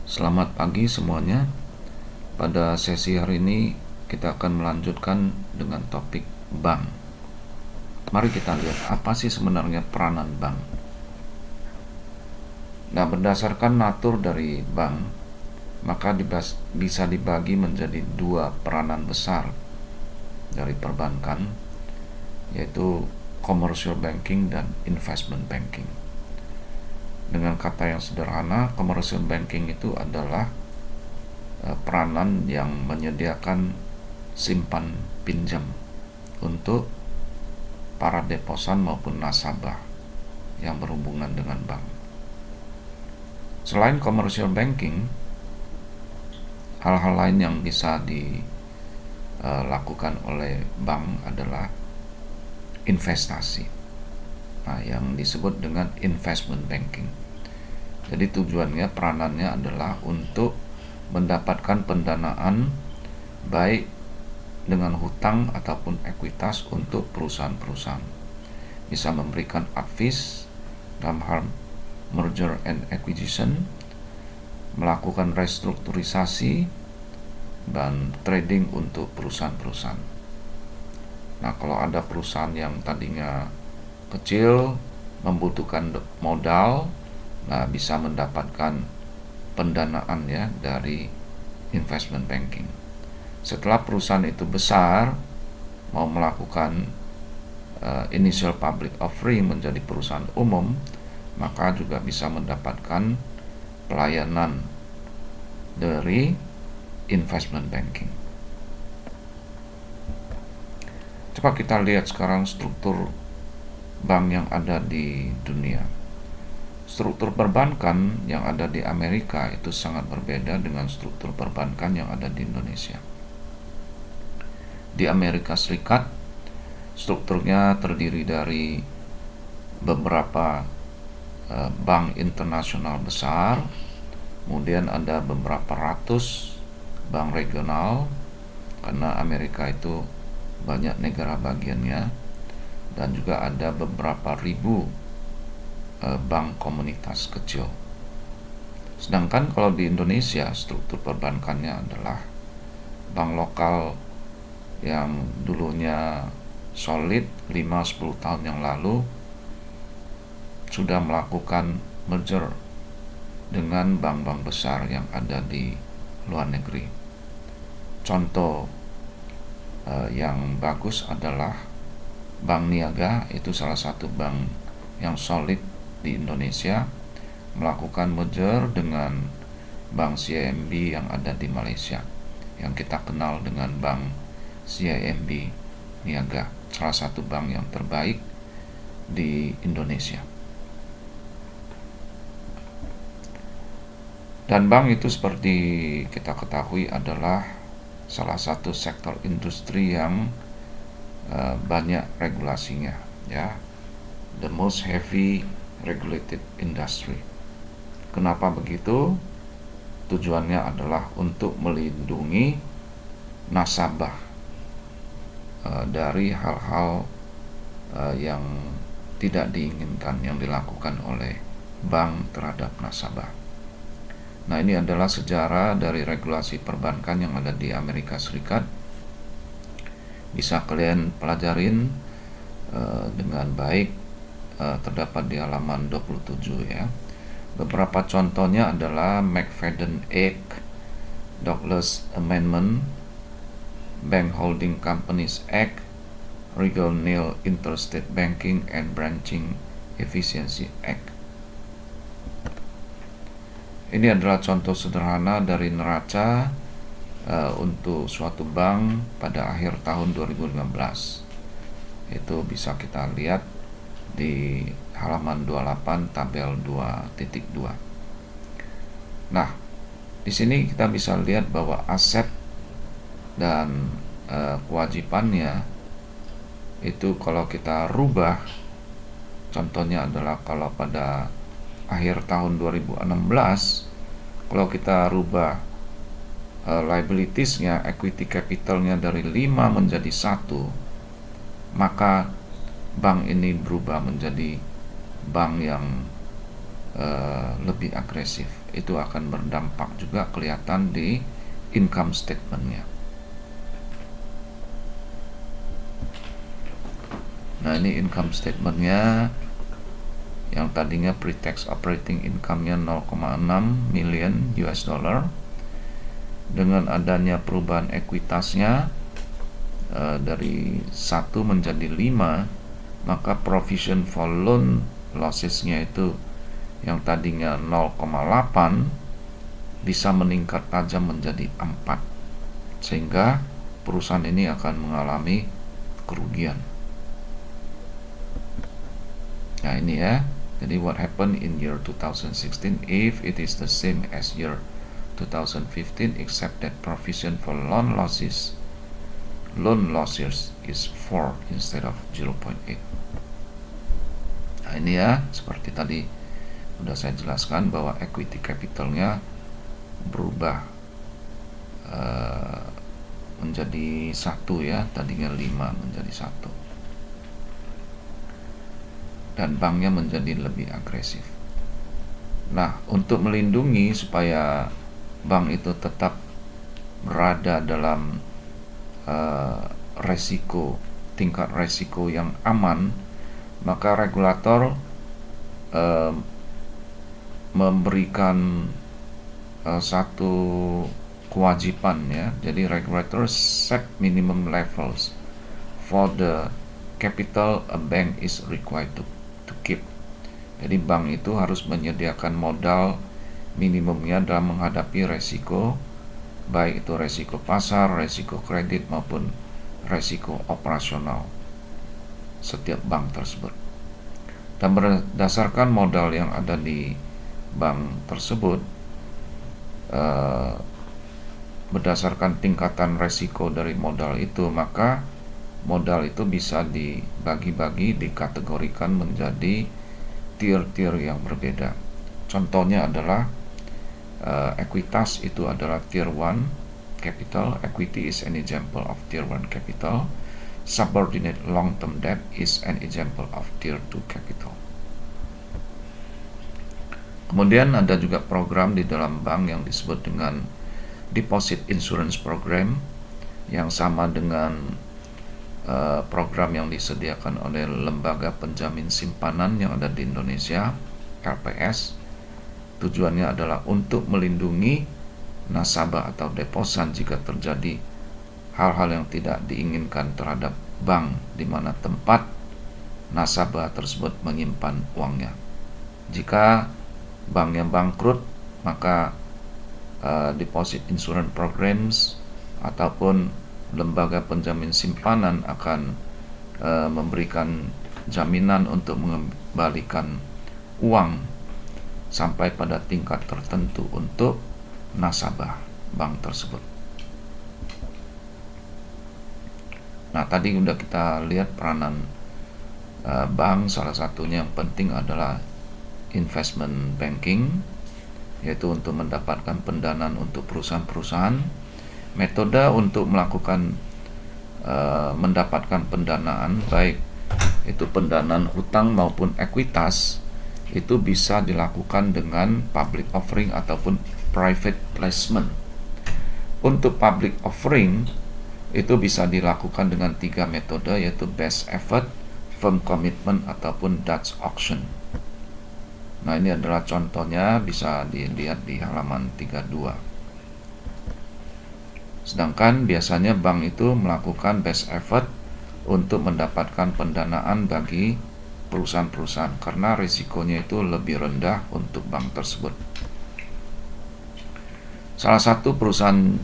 Selamat pagi semuanya. Pada sesi hari ini kita akan melanjutkan dengan topik bank. Mari kita lihat apa sih sebenarnya peranan bank. Nah, berdasarkan natur dari bank, maka bisa dibagi menjadi dua peranan besar dari perbankan, yaitu commercial banking dan investment banking. Dengan kata yang sederhana, commercial banking itu adalah peranan yang menyediakan simpan pinjam untuk para deposan maupun nasabah yang berhubungan dengan bank. Selain commercial banking, hal-hal lain yang bisa dilakukan oleh bank adalah investasi. Nah, yang disebut dengan investment banking. Jadi tujuannya, peranannya adalah untuk mendapatkan pendanaan baik dengan hutang ataupun ekuitas untuk perusahaan-perusahaan. Bisa memberikan advice dalam hal merger and acquisition, melakukan restrukturisasi, dan trading untuk perusahaan-perusahaan. Nah, kalau ada perusahaan yang tadinya kecil, membutuhkan modal, nah bisa mendapatkan pendanaan ya dari investment banking. Setelah perusahaan itu besar, mau melakukan initial public offering menjadi perusahaan umum, maka juga bisa mendapatkan pelayanan dari investment banking. Coba kita lihat sekarang struktur bank yang ada di dunia. Struktur perbankan yang ada di Amerika itu sangat berbeda dengan struktur perbankan yang ada di Indonesia. Di Amerika Serikat, strukturnya terdiri dari beberapa bank internasional besar, kemudian ada beberapa ratus bank regional, karena Amerika itu banyak negara bagiannya, dan juga ada beberapa ribu bank komunitas kecil. Sedangkan kalau di Indonesia, struktur perbankannya adalah bank lokal yang dulunya solid 5-10 tahun yang lalu sudah melakukan merger dengan bank-bank besar yang ada di luar negeri. Contoh yang bagus adalah Bank Niaga, itu salah satu bank yang solid di Indonesia, melakukan merger dengan Bank CIMB yang ada di Malaysia, yang kita kenal dengan Bank CIMB Niaga, salah satu bank yang terbaik di Indonesia. Dan bank itu seperti kita ketahui adalah salah satu sektor industri yang banyak regulasinya, ya, the most heavy regulated industry. Kenapa begitu? Tujuannya adalah untuk melindungi nasabah dari hal-hal yang tidak diinginkan yang dilakukan oleh bank terhadap nasabah. Nah, ini adalah sejarah dari regulasi perbankan yang ada di Amerika Serikat. Bisa kalian pelajarin dengan baik, terdapat di halaman 27 ya. Beberapa contohnya adalah McFadden Act, Douglas Amendment, Bank Holding Companies Act, Regal Nil Interstate Banking and Branching Efficiency Act. Ini adalah contoh sederhana dari neraca untuk suatu bank pada akhir tahun 2015. Itu bisa kita lihat di halaman 28 tabel 2.2. Nah, di sini kita bisa lihat bahwa aset dan kewajibannya itu kalau kita rubah, contohnya adalah kalau pada akhir tahun 2016, kalau kita rubah liabilitiesnya, equity capitalnya dari 5 menjadi 1, maka bank ini berubah menjadi bank yang lebih agresif. Itu akan berdampak juga kelihatan di income statementnya. Nah, ini income statementnya yang tadinya pre-tax operating income-nya 0,6 million US dollar. Dengan adanya perubahan ekuitasnya dari 1 menjadi 5, maka provision for loan losses-nya itu yang tadinya 0,8 bisa meningkat tajam menjadi 4, sehingga perusahaan ini akan mengalami kerugian. Nah, ini ya. Jadi what happened in year 2016 if it is the same as year 2015 except that provision for loan losses is 4 instead of 0.8. Nah, ini ya, seperti tadi sudah saya jelaskan bahwa equity capitalnya berubah menjadi 1 ya, tadinya 5 menjadi 1, dan banknya menjadi lebih agresif. Nah, untuk melindungi supaya bank itu tetap berada dalam tingkat resiko yang aman, maka regulator memberikan satu kewajiban ya. Jadi regulator set minimum levels for the capital a bank is required to keep. Jadi bank itu harus menyediakan modal minimumnya dalam menghadapi resiko, baik itu resiko pasar, resiko kredit maupun resiko operasional setiap bank tersebut. Dan berdasarkan modal yang ada di bank tersebut, berdasarkan tingkatan resiko dari modal itu, maka modal itu bisa dibagi-bagi, dikategorikan menjadi tier-tier yang berbeda. Contohnya adalah ekuitas itu adalah tier 1 capital. Equity is an example of tier 1 capital. Subordinate long-term debt is an example of tier 2 capital. Kemudian ada juga program di dalam bank yang disebut dengan Deposit Insurance Program, yang sama dengan program yang disediakan oleh Lembaga Penjamin Simpanan yang ada di Indonesia, LPS. Tujuannya adalah untuk melindungi nasabah atau deposan jika terjadi hal-hal yang tidak diinginkan terhadap bank di mana tempat nasabah tersebut menyimpan uangnya. Jika banknya bangkrut, maka deposit insurance programs ataupun lembaga penjamin simpanan akan memberikan jaminan untuk mengembalikan uang sampai pada tingkat tertentu untuk nasabah bank tersebut. Nah, tadi sudah kita lihat peranan bank. Salah satunya yang penting adalah investment banking, yaitu untuk mendapatkan pendanaan untuk perusahaan-perusahaan. Metode untuk melakukan mendapatkan pendanaan, baik itu pendanaan hutang maupun ekuitas, itu bisa dilakukan dengan public offering ataupun private placement. Untuk public offering itu bisa dilakukan dengan 3 metode, yaitu best effort, firm commitment, ataupun Dutch auction. Nah, ini adalah contohnya, bisa dilihat di halaman 32. Sedangkan biasanya bank itu melakukan best effort untuk mendapatkan pendanaan bagi perusahaan-perusahaan karena risikonya itu lebih rendah untuk bank tersebut. Salah satu perusahaan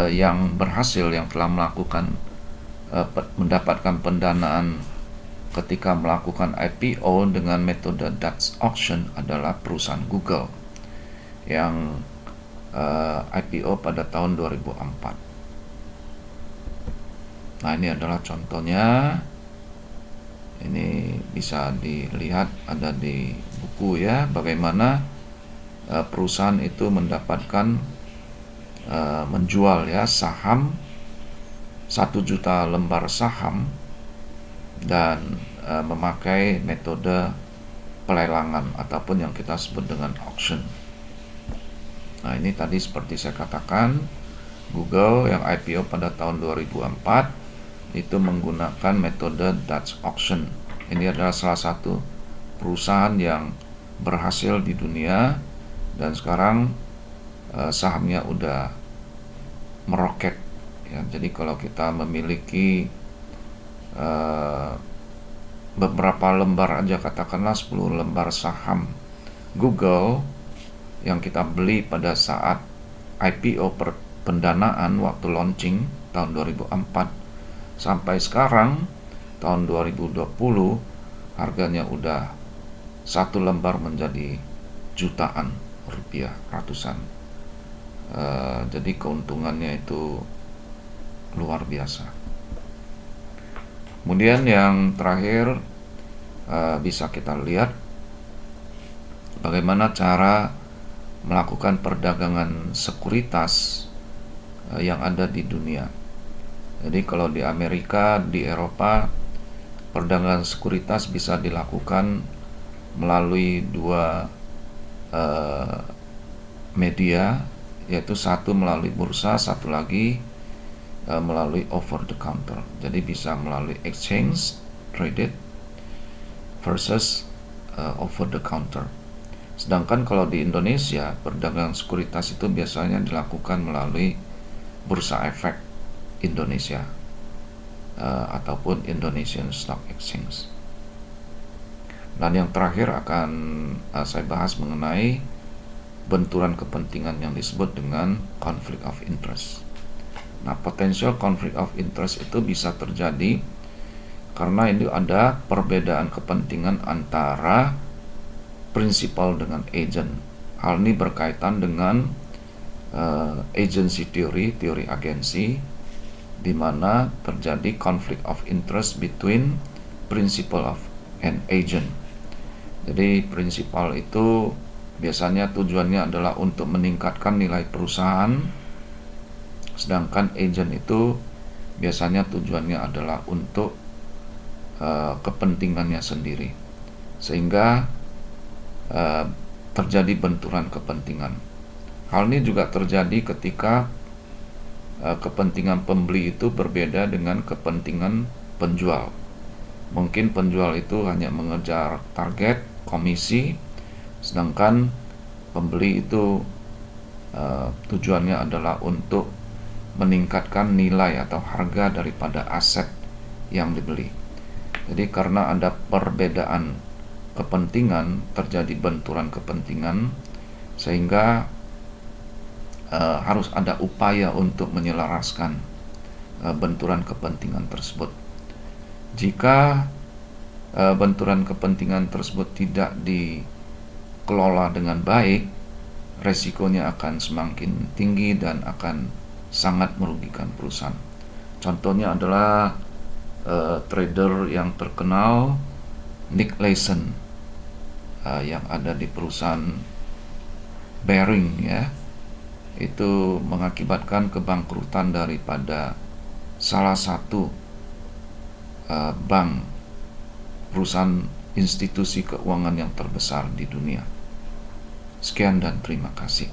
yang berhasil, yang telah melakukan mendapatkan pendanaan ketika melakukan IPO dengan metode Dutch auction adalah perusahaan Google yang IPO pada tahun 2004. Nah, ini adalah contohnya. Ini bisa dilihat ada di buku ya, bagaimana perusahaan itu mendapatkan menjual ya saham 1 juta lembar saham dan memakai metode pelelangan ataupun yang kita sebut dengan auction. Nah, ini tadi seperti saya katakan, Google yang IPO pada tahun 2004 itu menggunakan metode Dutch auction. Ini adalah salah satu perusahaan yang berhasil di dunia, dan sekarang sahamnya udah meroket ya. Jadi kalau kita memiliki beberapa lembar aja, katakanlah 10 lembar saham Google yang kita beli pada saat IPO pendanaan waktu launching tahun 2004 sampai sekarang tahun 2020, harganya udah satu lembar menjadi jutaan rupiah, ratusan. Jadi keuntungannya itu luar biasa. Kemudian yang terakhir, bisa kita lihat bagaimana cara melakukan perdagangan sekuritas yang ada di dunia. Jadi kalau di Amerika, di Eropa, perdagangan sekuritas bisa dilakukan melalui dua media, yaitu satu melalui bursa, satu lagi melalui over the counter. Jadi bisa melalui exchange traded versus over the counter. Sedangkan kalau di Indonesia, perdagangan sekuritas itu biasanya dilakukan melalui Bursa Efek Indonesia ataupun Indonesian Stock Exchange. Dan yang terakhir akan saya bahas mengenai benturan kepentingan yang disebut dengan conflict of interest. Nah, potential conflict of interest itu bisa terjadi karena ini ada perbedaan kepentingan antara prinsipal dengan agent. Hal ini berkaitan dengan agency theory, teori agensi, di mana terjadi conflict of interest between principal of an agent. Jadi prinsipal itu biasanya tujuannya adalah untuk meningkatkan nilai perusahaan, sedangkan agent itu biasanya tujuannya adalah untuk kepentingannya sendiri, sehingga terjadi benturan kepentingan. Hal ini juga terjadi ketika kepentingan pembeli itu berbeda dengan kepentingan penjual. Mungkin penjual itu hanya mengejar target komisi, sedangkan pembeli itu tujuannya adalah untuk meningkatkan nilai atau harga daripada aset yang dibeli. Jadi karena ada perbedaan kepentingan, terjadi benturan kepentingan, sehingga harus ada upaya untuk menyelaraskan benturan kepentingan tersebut. Jika benturan kepentingan tersebut tidak dikelola dengan baik, resikonya akan semakin tinggi dan akan sangat merugikan perusahaan. Contohnya adalah trader yang terkenal Nick Leeson yang ada di perusahaan Baring ya, itu mengakibatkan kebangkrutan daripada salah satu bank, perusahaan institusi keuangan yang terbesar di dunia. Sekian dan terima kasih.